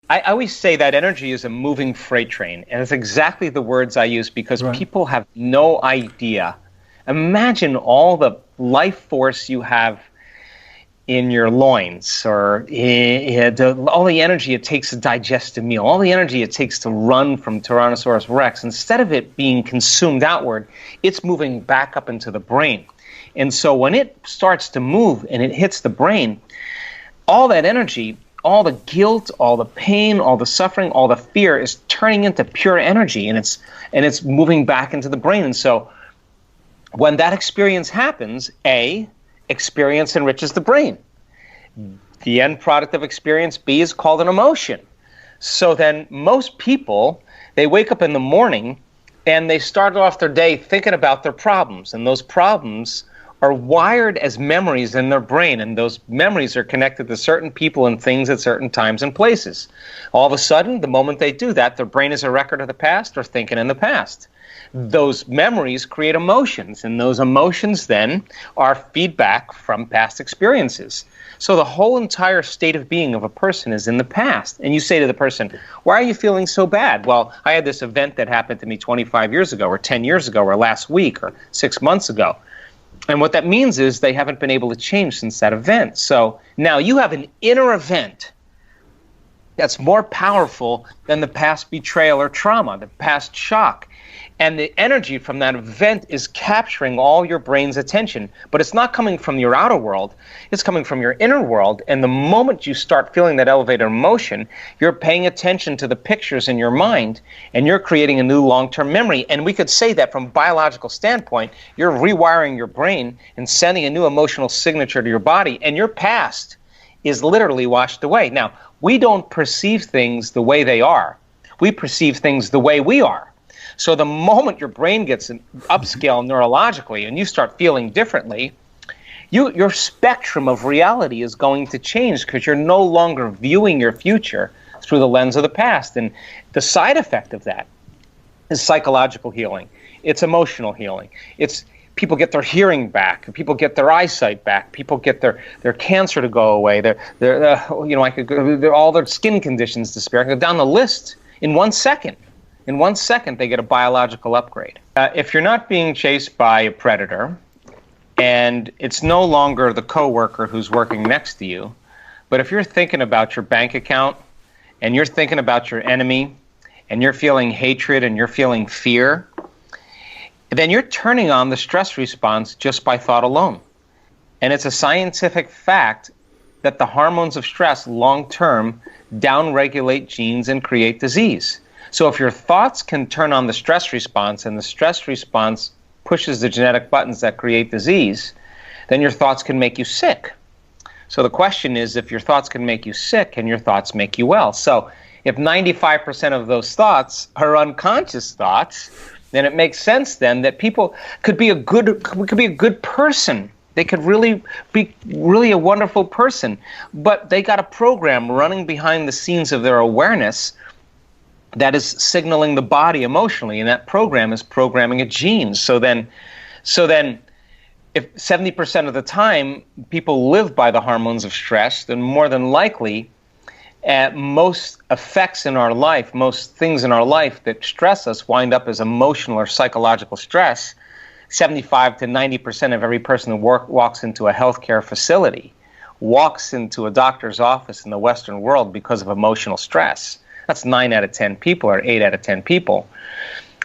I always say that energy is a moving freight train, and it's exactly the words I use because Right. people have no idea. Imagine all the life force you have in your loins, or all the energy it takes to digest a meal, all the energy it takes to run from Tyrannosaurus Rex. Instead of it being consumed outward, it's moving back up into the brain. And so when it starts to move and it hits the brain, all that energy, all the guilt, all the pain, all the suffering, all the fear is turning into pure energy, and it's moving back into the brain. And so when that experience happens, experience enriches the brain. The end product of experience, B, is called an emotion. So then most people, they wake up in the morning and they start off their day thinking about their problems, and those problems are wired as memories in their brain, and those memories are connected to certain people and things at certain times and places. All of a sudden, the moment they do that, their brain is a record of the past or thinking in the past. Those memories create emotions, and those emotions then are feedback from past experiences. So the whole entire state of being of a person is in the past. And you say to the person, why are you feeling so bad? Well, I had this event that happened to me 25 years ago, or 10 years ago, or last week, or 6 months ago. And what that means is they haven't been able to change since that event. So now you have an inner event that's more powerful than the past betrayal or trauma, the past shock. And the energy from that event is capturing all your brain's attention. But it's not coming from your outer world, it's coming from your inner world. And the moment you start feeling that elevated emotion, you're paying attention to the pictures in your mind, and you're creating a new long-term memory. And we could say that from a biological standpoint, you're rewiring your brain and sending a new emotional signature to your body, and your past is literally washed away. Now, we don't perceive things the way they are. We perceive things the way we are. So the moment your brain gets an upscale neurologically and you start feeling differently, your spectrum of reality is going to change, because you're no longer viewing your future through the lens of the past. And the side effect of that is psychological healing. It's emotional healing. It's people get their hearing back, people get their eyesight back, people get their cancer to go away, all their skin conditions disappear. I could go down the list in 1 second. In 1 second, they get a biological upgrade. If you're not being chased by a predator, and it's no longer the coworker who's working next to you, but if you're thinking about your bank account, and you're thinking about your enemy, and you're feeling hatred, and you're feeling fear, then you're turning on the stress response just by thought alone. And it's a scientific fact that the hormones of stress long-term downregulate genes and create disease. So if your thoughts can turn on the stress response, and the stress response pushes the genetic buttons that create disease, then your thoughts can make you sick. So the question is, if your thoughts can make you sick, can your thoughts make you well? So if 95% of those thoughts are unconscious thoughts, then it makes sense then that people could be a good person. They could really be a wonderful person, but they got a program running behind the scenes of their awareness that is signaling the body emotionally, and that program is programming a gene. So then if 70% of the time people live by the hormones of stress, then more than likely most effects in our life, most things in our life that stress us wind up as emotional or psychological stress. 75 to 90% of every person who walks into a healthcare facility walks into a doctor's office in the Western world because of emotional stress. That's 9 out of 10 people, or 8 out of 10 people.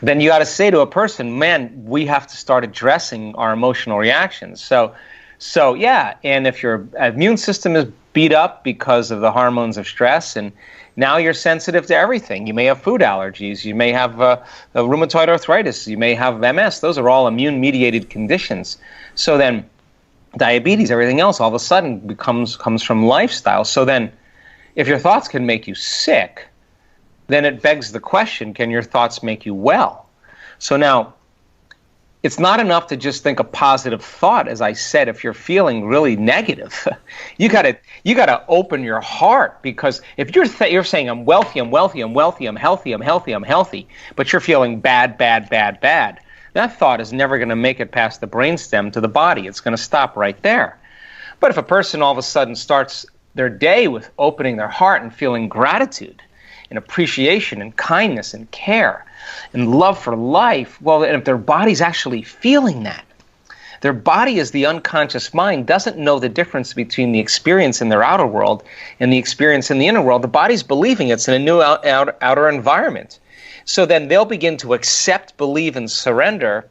Then you got to say to a person, man, we have to start addressing our emotional reactions. So yeah, and if your immune system is beat up because of the hormones of stress, and now you're sensitive to everything. You may have food allergies, you may have rheumatoid arthritis, you may have MS. Those are all immune-mediated conditions. So then diabetes, everything else, all of a sudden comes from lifestyle. So then if your thoughts can make you sick, then it begs the question, can your thoughts make you well? So now, it's not enough to just think a positive thought. As I said, if you're feeling really negative, you gotta open your heart, because if you're saying I'm wealthy, I'm wealthy, I'm wealthy, I'm healthy, I'm healthy, I'm healthy, but you're feeling bad, that thought is never going to make it past the brainstem to the body. It's going to stop right there. But if a person all of a sudden starts their day with opening their heart and feeling gratitude, and appreciation and kindness and care and love for life, well, and if their body's actually feeling that, their body, as the unconscious mind, doesn't know the difference between the experience in their outer world and the experience in the inner world. The body's believing it's in a new outer environment. So then they'll begin to accept, believe, and surrender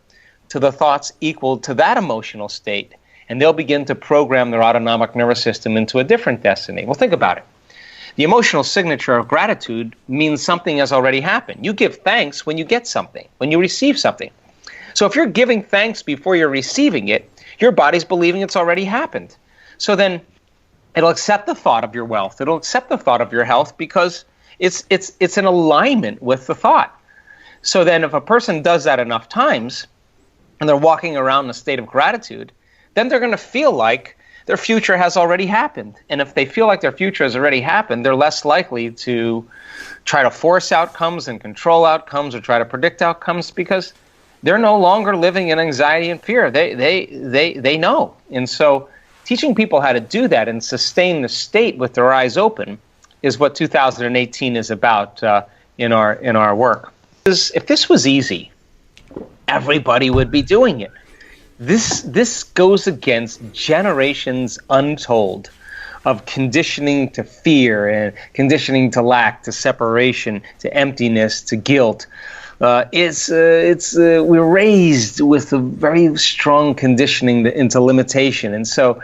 to the thoughts equal to that emotional state. And they'll begin to program their autonomic nervous system into a different destiny. Well, think about it. The emotional signature of gratitude means something has already happened. You give thanks when you get something, when you receive something. So if you're giving thanks before you're receiving it, your body's believing it's already happened. So then it'll accept the thought of your wealth. It'll accept the thought of your health because it's in alignment with the thought. So then if a person does that enough times and they're walking around in a state of gratitude, then they're going to feel like their future has already happened. And if they feel like their future has already happened, they're less likely to try to force outcomes and control outcomes or try to predict outcomes because they're no longer living in anxiety and fear. They know. And so teaching people how to do that and sustain the state with their eyes open is what 2018 is about in our work. If this was easy, everybody would be doing it. This goes against generations untold of conditioning to fear and conditioning to lack, to separation, to emptiness, to guilt. We're raised with a very strong conditioning into limitation, and so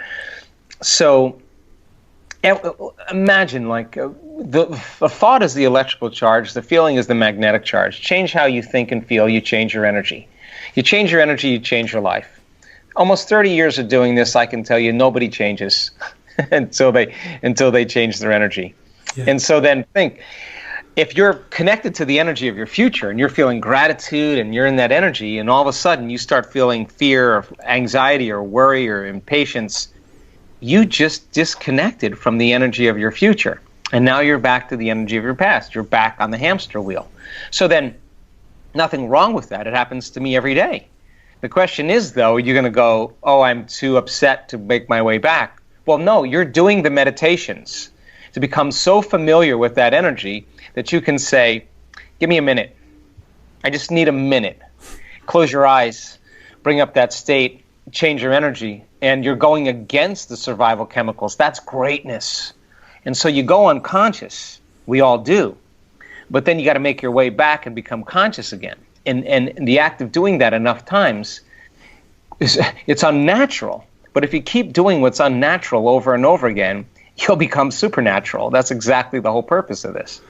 imagine like the thought is the electrical charge, the feeling is the magnetic charge. Change how you think and feel, you change your energy. You change your energy, you change your life. Almost 30 years of doing this, I can tell you, nobody changes until they change their energy. Yeah. And so then think. If you're connected to the energy of your future and you're feeling gratitude and you're in that energy and all of a sudden you start feeling fear or anxiety or worry or impatience, you just disconnected from the energy of your future. And now you're back to the energy of your past. You're back on the hamster wheel. So then nothing wrong with that. It happens to me every day. The question is, though, you're going to go, oh, I'm too upset to make my way back. Well, no, you're doing the meditations to become so familiar with that energy that you can say, give me a minute. I just need a minute. Close your eyes, bring up that state, change your energy, and you're going against the survival chemicals. That's greatness. And so you go unconscious. We all do. But then you got to make your way back and become conscious again. And the act of doing that enough times, it's unnatural. But if you keep doing what's unnatural over and over again, you'll become supernatural. That's exactly the whole purpose of this.